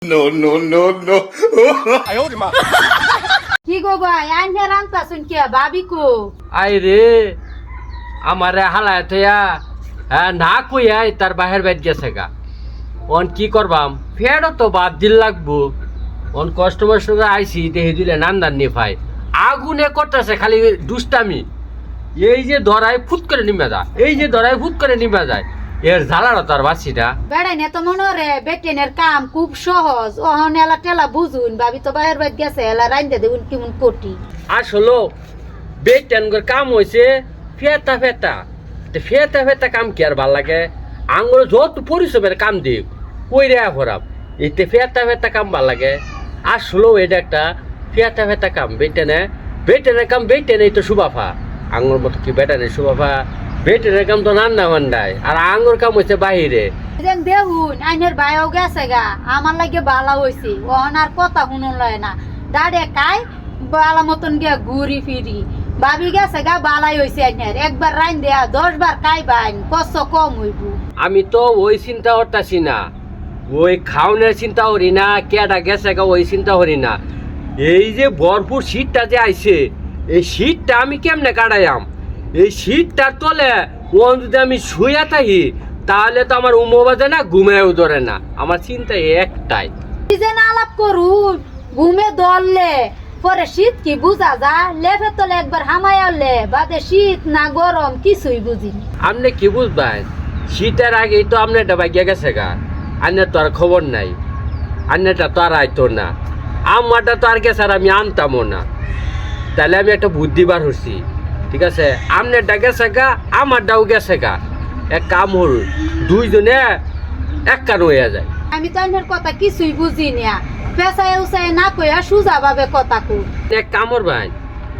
No, no, no, no. কি গো ভাই আইনে রান্তা শুন কে ভাবি কো আই রে আমারে হালায় থয়া না কইয়াই তার বাহির বাইর গেছে গা অন কি করবাম ফেরও তো বাদ দিল লাগবো অন কাস্টমার সঙ্গে আইসি দেখে দিলে নান্দার নি ভাই আগুনে করতেছে খালি দুষ্টামি এই যে ধরায় ফুট করে নিমে যায় এই যে ধরায় ফুট করে নিমে যায় এর ঝালারও তার বাসিটা বেড়াই না তো মনে রে বেটেনের কাম খুব সহজ ওহন এলা টেলা বুঝুন ভাবি তো বাইর বাইর গেছে এলা রাইন্দে দেউন কেমন কোটি আসলো বেটেনগর কাম হয়েছে ফেতা ফেতা ফেতা ফেতা কাম কি আর ভাল লাগে আঙুল যত পরিশ্রমের কাম দিক ওই রে ভরাম এতে ফেতা ফেতা কাম ভাল লাগে আসলো এটা একটা ফেতা ফেতা কাম বেটেনের কাম বেটেনে তো সুবাফা আঙুর মতো কি বেটানের সুবাফা বেটেনের কাম তো নান্না মান্ডায় আর আঙুর কাম হয়েছে বাহিরে যেন দেহুন আইনের ভাইও গেছে গা আমার লাগে বালা হইছে ওহন আর কথা শুনুন লয় না দাঁড়ে কাই বালা মতন গিয়া ঘুরি ফিরি ভাবি গেছে গা বালাই হইছে আইনের একবার রাইন দেয়া 10 বার কাই বাইন কষ্ট কম হইব আমি তো ওই চিন্তা করতেছি না ওই খাওনের চিন্তা করি না কেডা গেছে গা ওই চিন্তা করি না এই যে ভরপুর শীতটা যে আইছে এই শীতটা আমি কেমনে কাটাইয়াম এই শীতটার তলে ও যদি আমি শুয়ে থাকি তাহলে তো আমার উমো বাজে না ঘুমেও ধরে না আমার চিন্তা একটাই যে না আলাপ করুন ঘুমে ধরলে পরে শীত কি বুঝা যায় লেফে তলে একবার হামায়ালে বাদে শীত না গরম কিছুই বুঝিনি আপনি কি বুঝবেন শীতের আগেই তো আপনি এটা বাগিয়ে গেছে গা আন্নের তো আর খবর নাই আন্নেটা তো আর আইতো না আমারটা তো আর গেছে আর আমি আনতামও না তাহলে আমি একটা বুদ্ধি বার হচ্ছি ঠিক আছে আপনারটা গেছে গা আমারটাও গেছে গা এক কাম হল দুইজনে এক কান হইয়া যায় আমি তো আইনের কথা কিছুই বুঝি না পেশায় উসায় না কইয়া সুজা ভাবে কথা কু এক কামর ভাই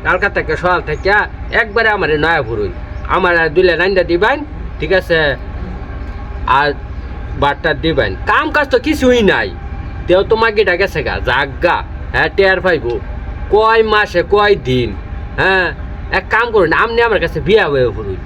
কালকা থেকে সকাল থেকে একবারে আমার নয়া ফুরুন আমার আর দুইলে রান্না দিবেন ঠিক আছে আর বারটা দিবেন কাম কাজ তো কিছুই নাই তেও তোমাকে এটা গেছে গা জাগা হ্যাঁ টের পাইব কয় মাসে কয় দিন হ্যাঁ এক কাম করুন আপনি আমার কাছে বিয়া হয়ে ফুরুন